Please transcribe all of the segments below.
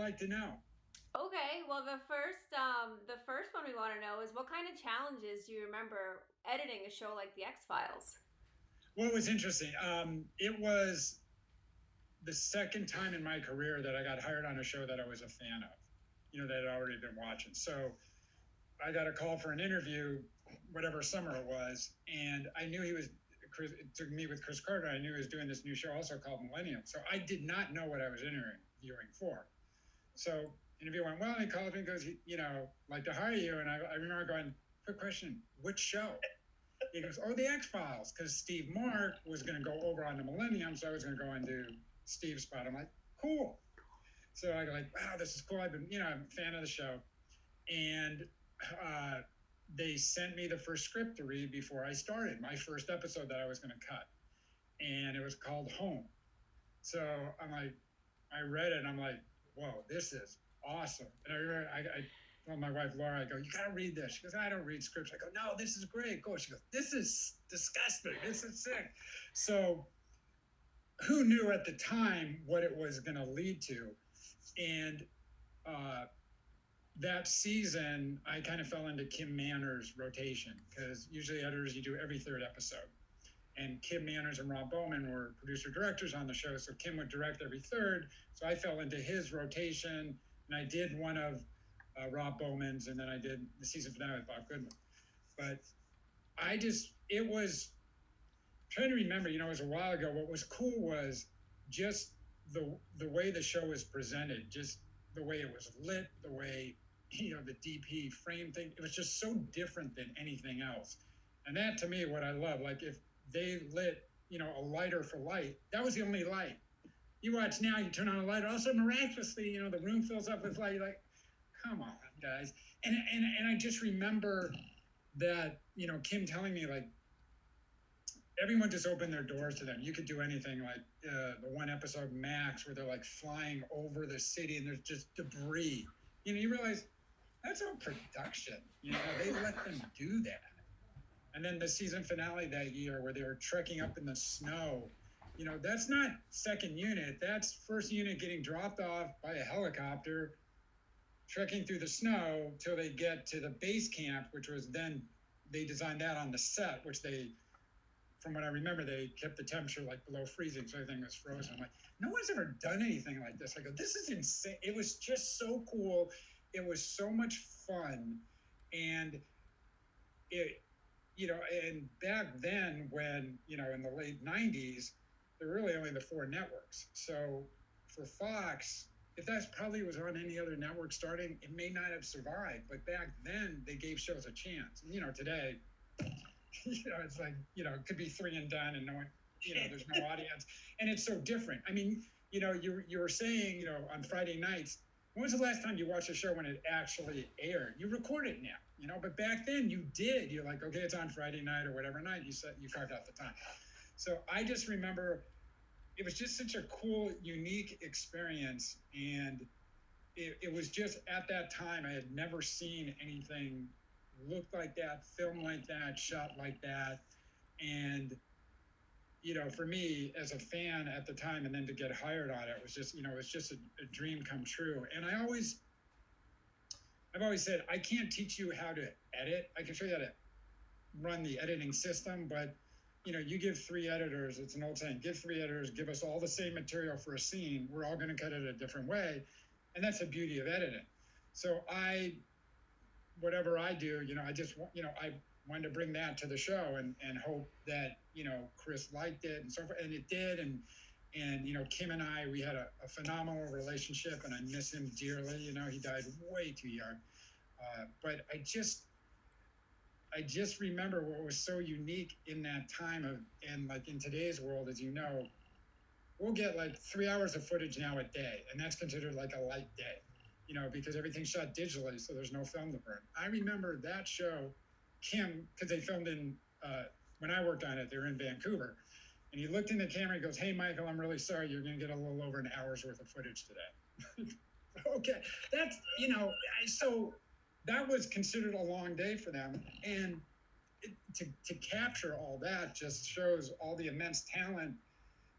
like to know? Okay, well, the first one we want to know is what kind of challenges do you remember editing a show like the X-Files? What was interesting? It was the second time in my career that I got hired on a show that I was a fan of, that I'd already been watching. So I got a call for an interview, whatever summer it was, and I knew he was to meet with Chris Carter. I knew he was doing this new show also called Millennium. So I did not know what I was interviewing for. So interview went well, and he called me and goes, like to hire you. And I remember going, quick question, which show? He goes, oh, the X-Files, because Steve Mark was going to go over on the Millennium, so I was going to go into Steve's spot. I'm like, cool. So I go like, wow, this is cool. I've been, I'm a fan of the show. And uh, they sent me the first script to read before I started, my first episode that I was going to cut. And it was called Home. So I'm like, I read it and I'm like, whoa, this is awesome. And I remember I told my wife, Laura, I go, you got to read this. She goes, I don't read scripts. I go, no, this is great. Go. She goes, this is disgusting. This is sick. So who knew at the time what it was going to lead to? And uh, that season, I kind of fell into Kim Manner's rotation because usually editors, you do every third episode. And Kim Manners and Rob Bowman were producer directors on the show. So Kim would direct every third. So I fell into his rotation, and I did one of Rob Bowman's, and then I did the season finale with Bob Goodman. But it was trying to remember, it was a while ago. What was cool was just the way the show was presented, just the way it was lit, the way, the DP frame thing. It was just so different than anything else. And that to me, what I love, like if they lit, a lighter for light, that was the only light. You watch now, you turn on a light, also miraculously, the room fills up with light. You're like, come on, guys. And I just remember that, Kim telling me like, everyone just opened their doors to them. You could do anything, like the one episode Max where they're like flying over the city and there's just debris. You realize that's all production. They let them do that. And then the season finale that year where they were trekking up in the snow, that's not second unit. That's first unit getting dropped off by a helicopter, trekking through the snow till they get to the base camp, which was then they designed that on the set, which they, from what I remember, they kept the temperature like below freezing, so everything was frozen. I'm like, no one's ever done anything like this. I go, this is insane. It was just so cool. It was so much fun. And it, and back then when, in the late 90s, there were really only the four networks. So for Fox, if that probably was on any other network starting, it may not have survived. But back then, they gave shows a chance. And, today, it's like, it could be three and done and no one, there's no audience. And it's so different. I mean, you were saying, on Friday nights, when was the last time you watched a show when it actually aired? You record it now, but back then you did. You're like, okay, it's on Friday night or whatever night. You carved out the time. So I just remember it was just such a cool, unique experience. And it was just at that time, I had never seen anything looked like that, filmed like that, shot like that. And for me as a fan at the time, and then to get hired on it was just, it was just a dream come true. And I've always said, I can't teach you how to edit. I can show you how to run the editing system, but you give three editors, it's an old saying, give three editors, give us all the same material for a scene. We're all going to cut it a different way. And that's the beauty of editing. So whatever I do, I just, I wanted to bring that to the show and hope that, Chris liked it and so forth. And it did. And Kim and I, we had a phenomenal relationship and I miss him dearly. He died way too young. But I just remember what was so unique in that time and like in today's world, as we'll get like 3 hours of footage now a day. And that's considered like a light day. Because everything's shot digitally, so there's no film to burn. I remember that show, Kim, because they filmed in, when I worked on it, they were in Vancouver. And he looked in the camera and goes, hey, Michael, I'm really sorry. You're going to get a little over an hour's worth of footage today. Okay. That's, so that was considered a long day for them. And to capture all that just shows all the immense talent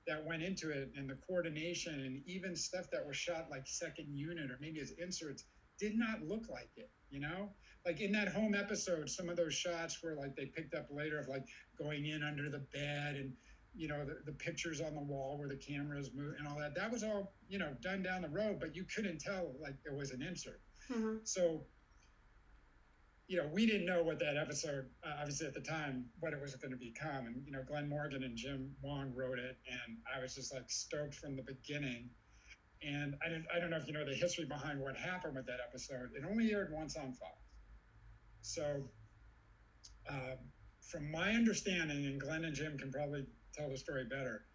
that went into it, and the coordination, and even stuff that was shot like second unit or maybe as inserts did not look like it, you know? Like in that home episode, some of those shots were like they picked up later of like going in under the bed and, you know, the pictures on the wall where the cameras move and all that. That was all, you know, done down the road, but you couldn't tell like there was an insert. Mm-hmm. So, you know, we didn't know what that episode, obviously at the time, what it was going to become. And, you know, Glenn Morgan and Jim Wong wrote it, and I was just like stoked from the beginning. And I don't know if you know the history behind what happened with that episode. It only aired once on Fox. So, from my understanding, and Glenn and Jim can probably tell the story better,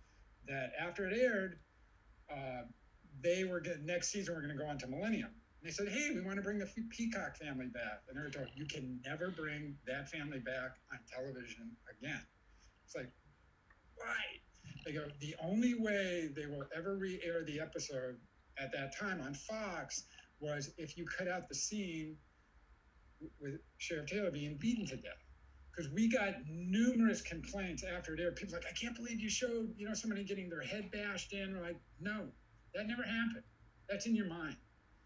that after it aired, they were next season we're going to go on to Millennium. They said, hey, we want to bring the Peacock family back. And they were told, you can never bring that family back on television again. It's like, why? They go, the only way they will ever re-air the episode at that time on Fox was if you cut out the scene with Sheriff Taylor being beaten to death. Because we got numerous complaints after it aired. People like, I can't believe you showed, you know, somebody getting their head bashed in. We're like, no, that never happened. That's in your mind.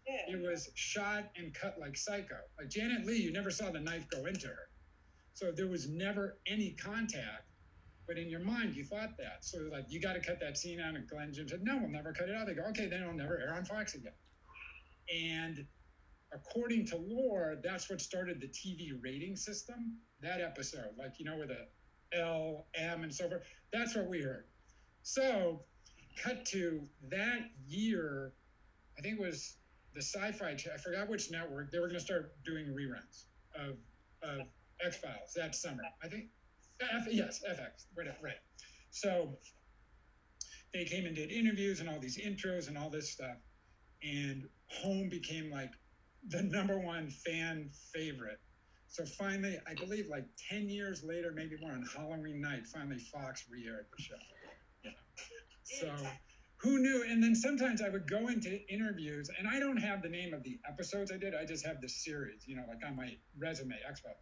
Yeah. It was shot and cut like Psycho. Like Janet Leigh, you never saw the knife go into her. So there was never any contact, but in your mind, you thought that. So like, you got to cut that scene out. And Glenn Jim said, no, we'll never cut it out. They go, okay, then it'll never air on Fox again. And according to lore, that's what started the TV rating system. That episode, like, you know, with a L, M, and so forth. That's what we heard. So cut to that year, I think it was the Sci-Fi, I forgot which network, they were going to start doing reruns of X-Files that summer. I think, yes, FX, right. So they came and did interviews and all these intros and all this stuff. And Home became like the #1 fan favorite. So finally, I believe like 10 years later, maybe more, on Halloween night, finally Fox re-aired the show. You know? So who knew? And then sometimes I would go into interviews, and I don't have the name of the episodes I did. I just have the series, you know, like on my resume, X-Files.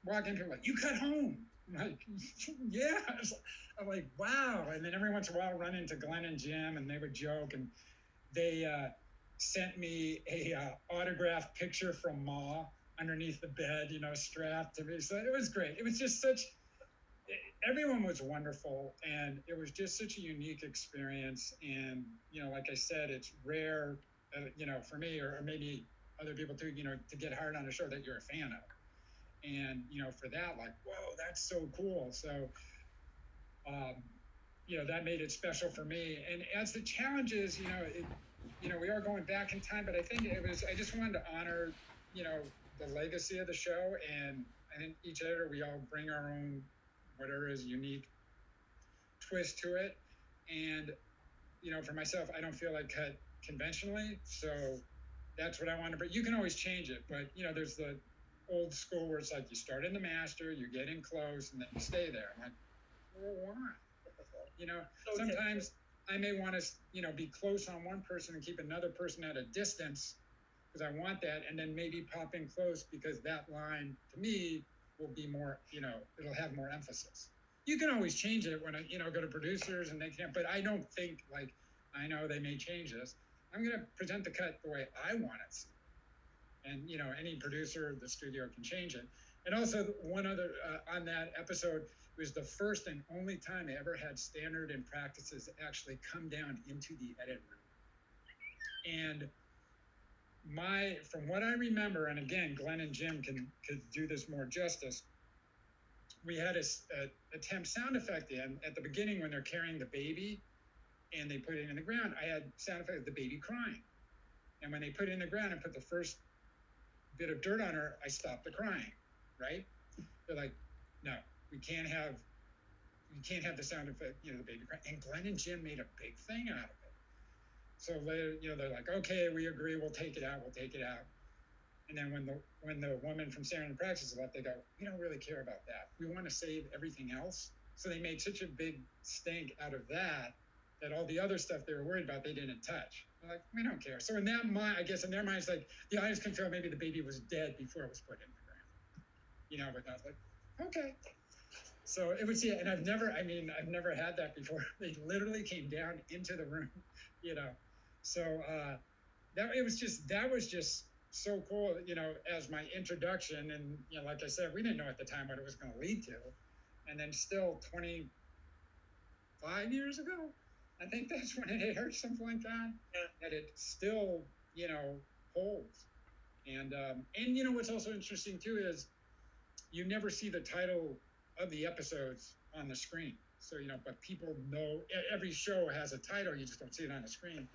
Walk into it like, you cut Home. I'm like, yeah. I'm like, wow. And then every once in a while, run into Glenn and Jim, and they would joke, and they sent me a autographed picture from Ma underneath the bed, you know, strapped to me. So it was great. It was just everyone was wonderful, and it was just such a unique experience. And, you know, like I said, it's rare, you know, for me, or maybe other people too, you know, to get hired on a show that you're a fan of. And, you know, for that, like, whoa, that's so cool. So, you know, that made it special for me. And as the challenges, you know, we are going back in time, but I think I just wanted to honor, you know, the legacy of the show. And I think each editor, we all bring our own, whatever is unique twist to it. And, you know, for myself, I don't feel like cut conventionally. So that's what I wanted. But you can always change it. But, you know, there's the old school where it's like you start in the master, you get in close, and then you stay there. I'm like, well, why? You know, sometimes I may want to, you know, be close on one person and keep another person at a distance because I want that, and then maybe pop in close because that line to me will be more, you know, it'll have more emphasis. You can always change it when I, you know, go to producers and they can't, but I don't think like, I know they may change this. I'm going to present the cut the way I want it. And, you know, any producer, the studio can change it. And also one other, on that episode, it was the first and only time I ever had standard and practices actually come down into the edit room. And from what I remember, and again, Glenn and Jim could do this more justice, we had a temp sound effect in at the beginning when they're carrying the baby and they put it in the ground. I had sound effect of the baby crying. And when they put it in the ground and put the first bit of dirt on her, I stopped the crying, right? They're like, no, we can't have the sound effect, you know, the baby crying. And Glenn and Jim made a big thing out of it. So later, you know, they're like, okay, we agree, we'll take it out. And then when the woman from Standard and Practice left, they go, we don't really care about that. We want to save everything else. So they made such a big stink out of that all the other stuff they were worried about, they didn't touch. They're like, we don't care. So in that mind, I guess in their minds, like the audience can feel maybe the baby was dead before it was put in the ground. You know, but I was like, okay. So it was, yeah, and I've never had that before. They literally came down into the room, you know. So that was just so cool, as my introduction. And like I said, we didn't know at the time what it was going to lead to. And then still 25 years ago, I think that's when it aired, something like that. Yeah. That it still, holds. And what's also interesting too is you never see the title of the episodes on the screen. So, but people know every show has a title, you just don't see it on the screen.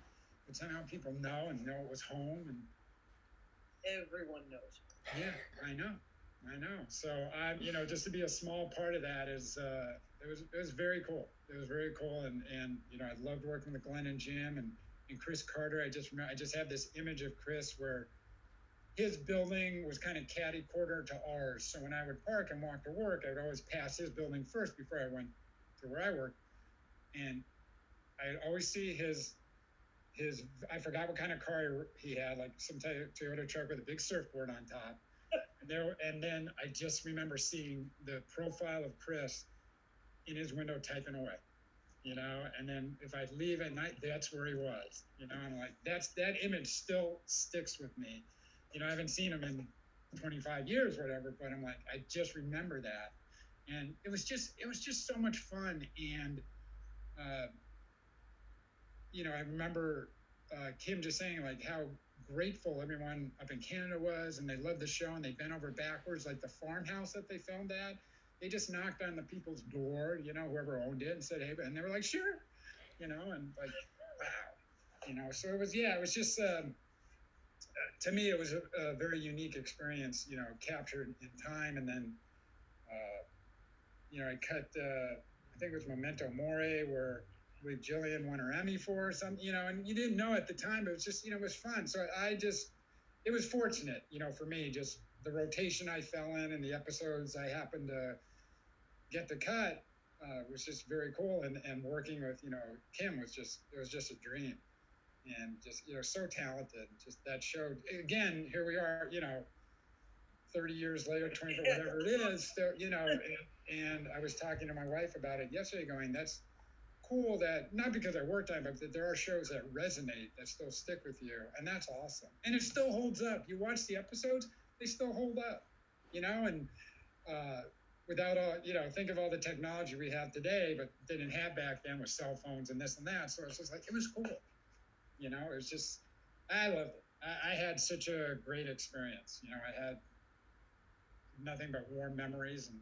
But somehow people know and know it was home. And everyone knows. yeah, I know. So I'm, just to be a small part of that is, it was very cool. It was very cool. And I loved working with Glenn and Jim and Chris Carter. I just have this image of Chris where his building was kind of catty corner to ours. So when I would park and walk to work, I would always pass his building first before I went to where I worked. And I'd always see his, I forgot what kind of car he had, like some type of Toyota truck with a big surfboard on top. And then I just remember seeing the profile of Chris in his window typing away, and then if I'd leave at night, that's where he was, I'm like, that image still sticks with me. I haven't seen him in 25 years, whatever, but I'm like, I just remember that. And it was just so much fun. And, I remember Kim just saying like how grateful everyone up in Canada was, and they loved the show, and they bent over backwards, like the farmhouse that they filmed at. They just knocked on the people's door, whoever owned it, and said, hey, and they were like, sure, and like, wow, so it was just, to me, it was a very unique experience, captured in time. And then, I cut, I think it was Memento Mori, where with Jillian won her Emmy for something, and you didn't know at the time, but it was just, it was fun. So it was fortunate, for me, just the rotation I fell in and the episodes I happened to get the cut was just very cool. And working with, Kim it was just a dream. And just, so talented. Just that showed, again, here we are, 30 years later, 24, whatever it is, still, and I was talking to my wife about it yesterday, going, that's cool that, not because I worked on it, but that there are shows that resonate, that still stick with you. And that's awesome. And it still holds up. You watch the episodes, they still hold up, and without all, think of all the technology we have today, but didn't have back then with cell phones and this and that. So it's just like, it was cool. It was just, I loved it. I had such a great experience. I had nothing but warm memories. And,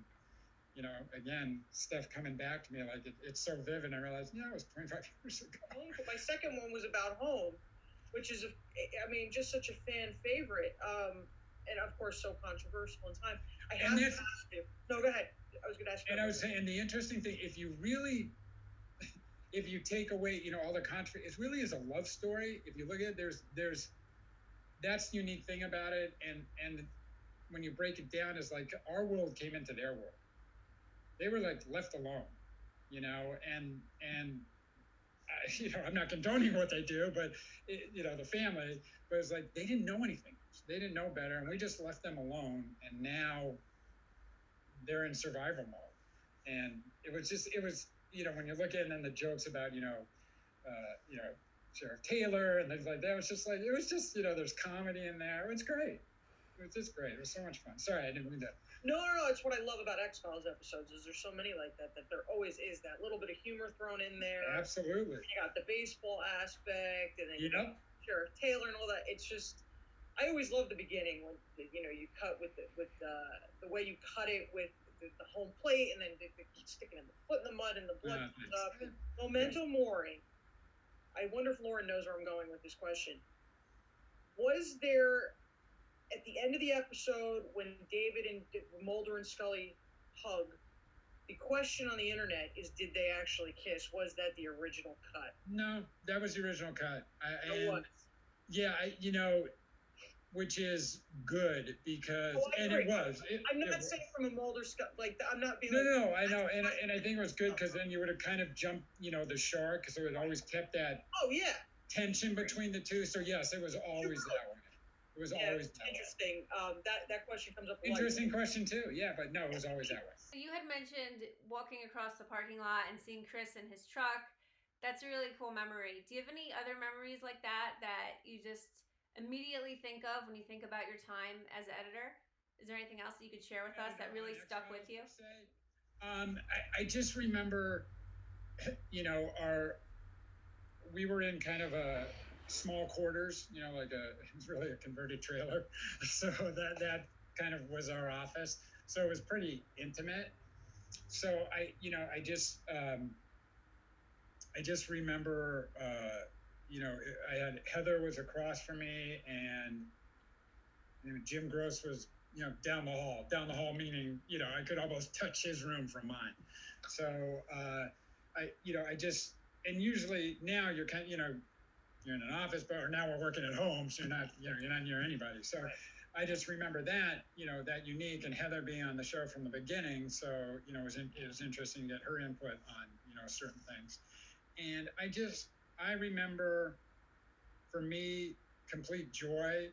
again, stuff coming back to me, like it's so vivid. I realized, it was 25 years ago. My second one was about home, which is, just such a fan favorite. And of course, so controversial in time. I have to ask you. No, go ahead. I was going to ask you. And I was saying, the interesting thing, if you take away, all the controversy, it really is a love story. If you look at it, that's the unique thing about it. And when you break it down, is like our world came into their world. They were like left alone, and I'm not condoning what they do, but the family, but it's like, they didn't know anything. They didn't know better. And we just left them alone. And now they're in survival mode. And it was, when you look at it, and then the jokes about, Sheriff Taylor and things like that, it was just, there's comedy in there. It's great. It was just great. It was so much fun. Sorry, I didn't mean to. No. It's what I love about X-Files episodes is there's so many like that there always is that little bit of humor thrown in there. Absolutely. You got the baseball aspect, and then you got Sheriff Taylor and all that. It's just, I always love the beginning when you cut with the way you cut it with the home plate, and then they keep sticking the foot in the mud and the blood comes up. Memento Mori. I wonder if Lauren knows where I'm going with this question. Was there, at the end of the episode, when David and Mulder and Scully hug, the question on the internet is, did they actually kiss? Was that the original cut? No, that was the original cut. Which is good because, and it was. I'm not saying from a Mulder like I'm not being. No, I know, and I think it was good because then you would have kind of jumped, the shark, because it would always kept that. Oh yeah. Tension between the two. So yes, it was always that way. It was always that interesting. way. That question comes up. Interesting question too. Yeah, but no, it was always that way. You had mentioned walking across the parking lot and seeing Chris in his truck. That's a really cool memory. Do you have any other memories like that that you just immediately think of when you think about your time as editor? Is there anything else that you could share with us that really stuck with you? I just remember, we were in kind of a small quarters, like it was really a converted trailer. So that kind of was our office. So it was pretty intimate. So I just remember, I had Heather was across from me, and Jim Gross was, down the hall. Down the hall meaning, I could almost touch his room from mine. So I just, and usually now you're kind of, you're in an office, but now we're working at home, so you're not near anybody. So I just remember that, that unique, and Heather being on the show from the beginning. So, it was interesting to get her input on, certain things. And I remember, for me, complete joy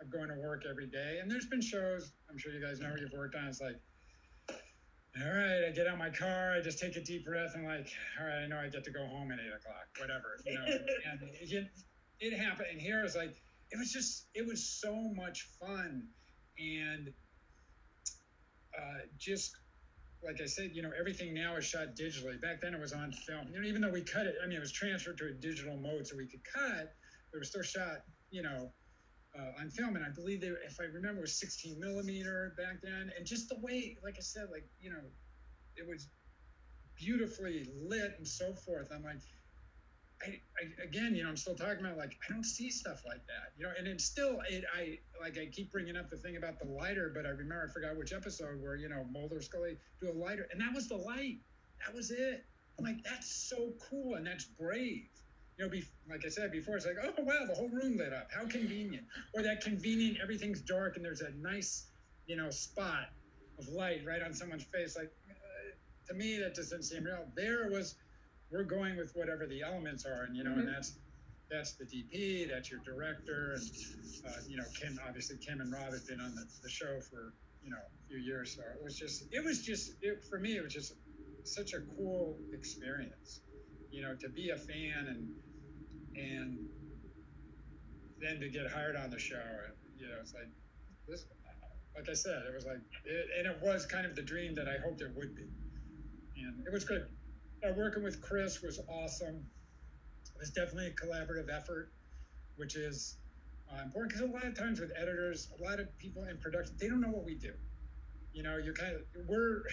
of going to work every day. And there's been shows, I'm sure you guys know, you've worked on, it's like, all right, I get out my car, I just take a deep breath, and like, all right, I know I get to go home at 8:00, whatever, and it happened. And here it was like, it was so much fun. And just like I said, everything now is shot digitally. Back then it was on film. Even though we cut it, it was transferred to a digital mode so we could cut, but it was still shot, on film. And I believe if I remember, it was 16 millimeter back then. And just the way, like I said, it was beautifully lit and so forth. I'm like, again, I'm still talking about, like, I don't see stuff like that, and it's still, I keep bringing up the thing about the lighter, but I remember, I forgot which episode where, Mulder, Scully do a lighter, and that was the light. That was it. I'm like, that's so cool, and that's brave. Like I said before, it's like, oh, wow, the whole room lit up. How convenient. Or that convenient, everything's dark, and there's a nice, spot of light right on someone's face. Like, to me, that just didn't seem real. We're going with whatever the elements are, and and that's the DP, that's your director, and Kim and Rob had been on the show for a few years, so for me it was just such a cool experience, to be a fan, and then to get hired on the show, it's like this. Like I said, it was like, and it was kind of the dream that I hoped it would be, and it was good. Working with Chris was awesome. It was definitely a collaborative effort, which is important, because a lot of times with editors, a lot of people in production, they don't know what we do. We're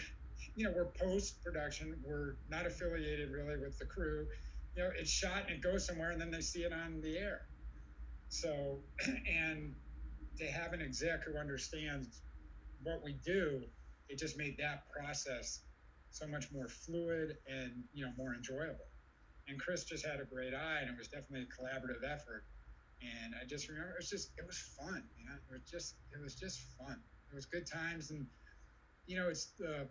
post-production. We're not affiliated really with the crew. It's shot and it goes somewhere, and then they see it on the air. So, and to have an exec who understands what we do, it just made that process so much more fluid and more enjoyable. And Chris just had a great eye, and it was definitely a collaborative effort. And I just remember, it was fun, man. It was just fun. It was good times, and it's the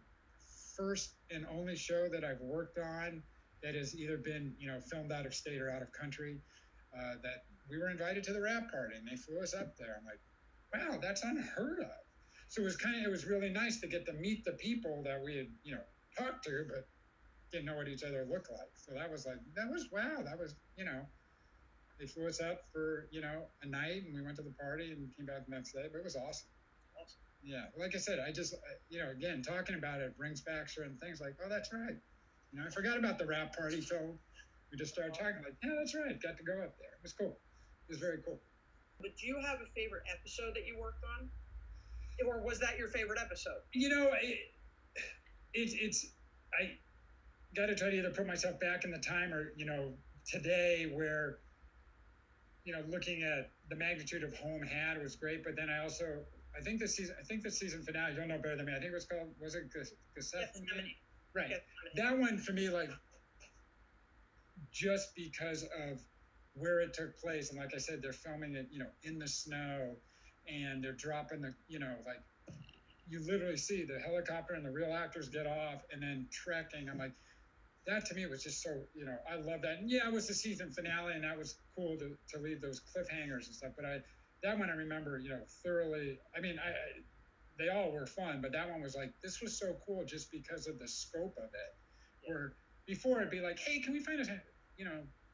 first and only show that I've worked on that has either been filmed out of state or out of country. That we were invited to the wrap party, and they flew us up there. I'm like, wow, that's unheard of. So it was really nice to get to meet the people that we had talked to, but didn't know what each other looked like. So that was wow. That was, they flew us up for, a night, and we went to the party and came back the next day, but it was awesome. Yeah. Like I said, again, talking about it brings back certain things, like, oh, that's right. I forgot about the wrap party till we just started talking, like, yeah, that's right. Got to go up there. It was cool. It was very cool. But do you have a favorite episode that you worked on? Or was that your favorite episode? I got to try to either put myself back in the time, or today, where looking at the magnitude of Home had was great, but then I think the season finale, you'll know better than me, I think it was called, was it Gethsemane? Right. That one for me, like, just because of where it took place, and like I said, they're filming it in the snow, and they're dropping like, you literally see the helicopter and the real actors get off and then trekking. I'm like, that to me was just so, I love that. And yeah, it was the season finale, and that was cool to leave those cliffhangers and stuff. But that one I remember, thoroughly. I mean, they all were fun, but that one was like, this was so cool just because of the scope of it. Yeah. Where before it'd be like, hey, can we find a,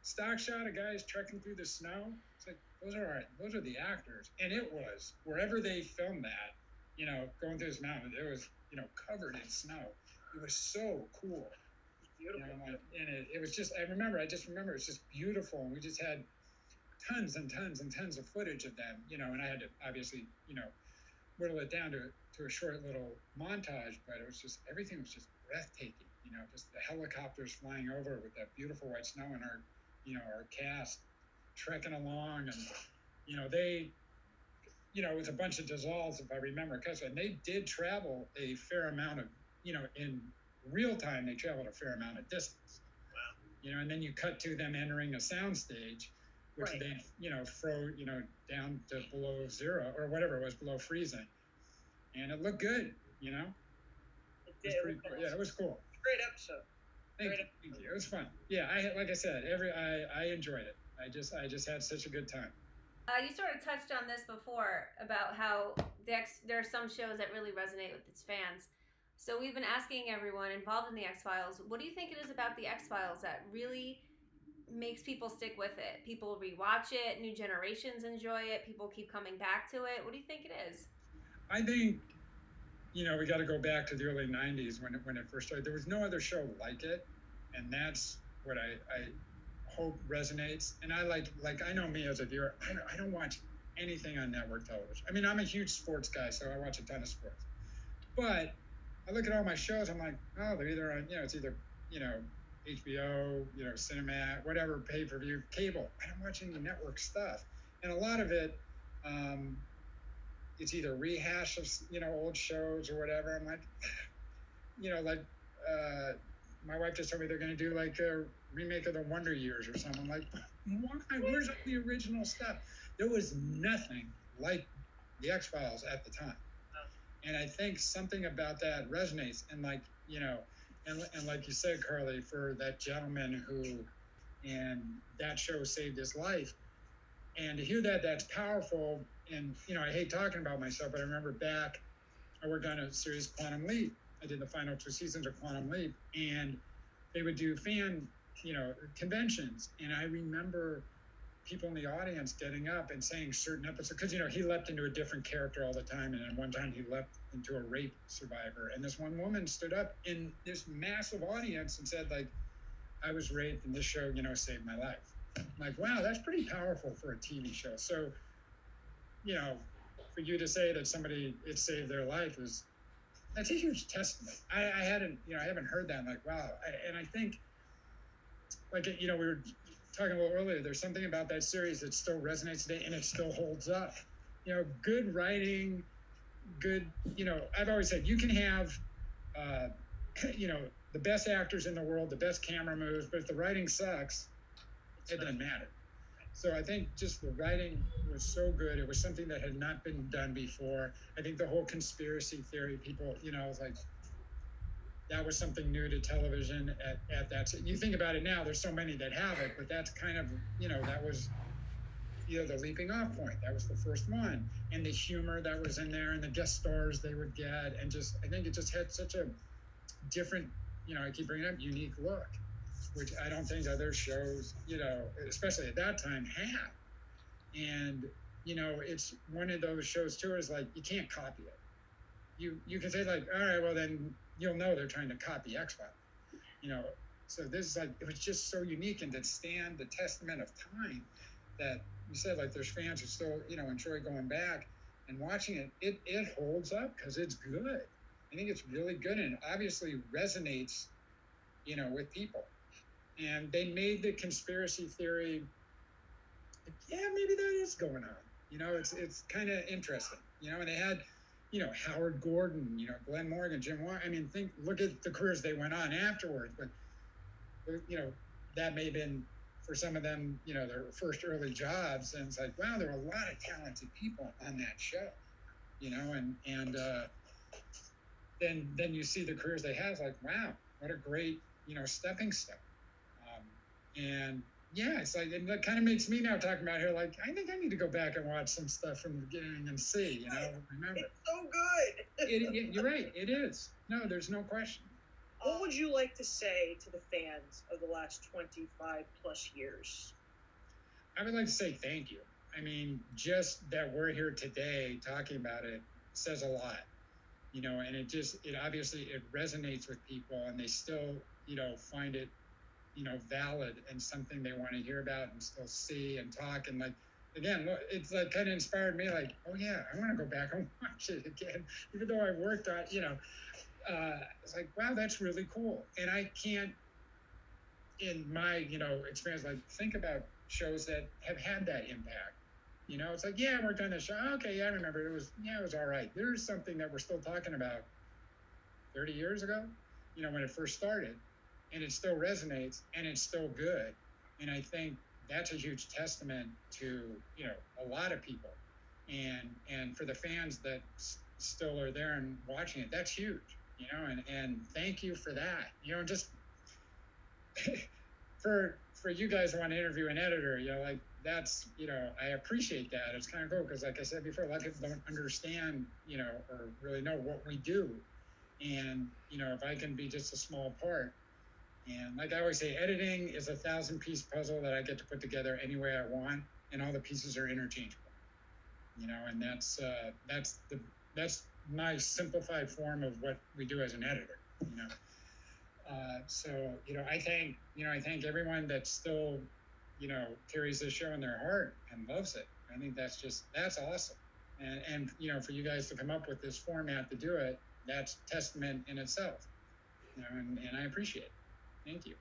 stock shot of guys trekking through the snow? It's like, those are the actors. And it was, wherever they filmed that, going through this mountain, it was, covered in snow. It was so cool. Beautiful. And it was just, I just remember it's just beautiful. And we just had tons and tons and tons of footage of them, and I had to obviously, whittle it down to a short little montage, but it was just, everything was just breathtaking, just the helicopters flying over with that beautiful white snow and our cast trekking along, and they, it was a bunch of dissolves, if I remember correctly, and they did travel a fair amount of, in real time, they traveled a fair amount of distance. Wow. And then you cut to them entering a soundstage, which right. They, froze, down to below zero or whatever it was, below freezing. And it looked good, It did. It was cool. Great episode. Thank you. It was fun. Yeah, like I said, I enjoyed it. I just had such a good time. You sort of touched on this before about how there are some shows that really resonate with its fans. So we've been asking everyone involved in the X-Files, what do you think it is about the X-Files that really makes people stick with it? People rewatch it, new generations enjoy it, people keep coming back to it. What do you think it is? I think, we got to go back to the early 90s when it first started. There was no other show like it, and that's what I hope resonates. And I like I know me as a viewer, I don't watch anything on network television. I mean, I'm a huge sports guy, so I watch a ton of sports. But I look at all my shows, I'm like, oh, they're either on, it's either, HBO, Cinemax, whatever, pay-per-view, cable. I don't watch any network stuff. And a lot of it, it's either rehash of, old shows or whatever. I'm like, my wife just told me they're going to do like a remake of the Wonder Years or something. I'm like, why? Where's all the original stuff? There was nothing like the X-Files at the time. And I think something about that resonates. And like, and like you said, Carly, for that gentleman who, and that show saved his life. And to hear that, that's powerful. And, I hate talking about myself, but I remember back, I worked on a series, Quantum Leap. I did the final 2 seasons of Quantum Leap, and they would do fan, conventions. And I remember people in the audience getting up and saying certain episodes, because, he leapt into a different character all the time. And then one time he leapt into a rape survivor. And this one woman stood up in this massive audience and said, like, I was raped and this show, saved my life. I'm like, wow, that's pretty powerful for a TV show. So, for you to say that somebody, it saved their life that's a huge testament. I haven't heard that. I'm like, wow. And I think, like, we were talking a little earlier, there's something about that series that still resonates today and it still holds up. Good writing, good, I've always said you can have, the best actors in the world, the best camera moves, but if the writing sucks, it doesn't matter. So I think just the writing was so good. It was something that had not been done before. I think the whole conspiracy theory, people, was like, that was something new to television at that. You think about it now, there's so many that have it, but that's kind of, that was, the leaping off point. That was the first one. And the humor that was in there and the guest stars they would get. And just, I think it just had such a different, I keep bringing up, unique look, which I don't think other shows, especially at that time, had. And, it's one of those shows too, is like, you can't copy it. You can say like, all right, well then you'll know they're trying to copy X-Files, so this is like, it was just so unique, and to stand the testament of time that you said, like, there's fans who still, enjoy going back and watching it. It holds up because it's good. I think it's really good, and it obviously resonates, with people. And they made the conspiracy theory, yeah, maybe that is going on. It's kind of interesting, and they had, Howard Gordon, Glenn Morgan, Jim Warren. I mean, look at the careers they went on afterwards, but, that may have been, for some of them, their first early jobs. And it's like, wow, there are a lot of talented people on that show, and then you see the careers they have, like, wow, what a great, stepping stone. And yeah, it's like, and that kind of makes me now talking about here, like, I think I need to go back and watch some stuff from the beginning and see, remember. It's so good. You're right, it is. No, there's no question. What would you like to say to the fans of the last 25 plus years? I would like to say thank you. I mean, just that we're here today talking about it says a lot, and it obviously it resonates with people, and they still, find it, valid and something they want to hear about and still see and talk. And like, again, look, it's like kind of inspired me, like, oh yeah, I want to go back and watch it again, even though I worked on, it's like, wow, that's really cool. And I can't, in my, experience, like, think about shows that have had that impact. It's like, yeah, I worked on this show. Okay, yeah, I remember. It was all right. There's something that we're still talking about 30 years ago, when it first started, and it still resonates and it's still good. And I think that's a huge testament to, a lot of people. And for the fans that still are there and watching it, that's huge, and thank you for that. Just for you guys who want to interview an editor, like, that's, I appreciate that. It's kind of cool because, like I said before, a lot of people don't understand, or really know what we do. And, if I can be just a small part, and like I always say, editing is a 1,000-piece puzzle that I get to put together any way I want, and all the pieces are interchangeable, and that's my simplified form of what we do as an editor, so, I thank everyone that still, carries this show in their heart and loves it. I think that's awesome. And, for you guys to come up with this format to do it, that's testament in itself, and I appreciate it. Thank you.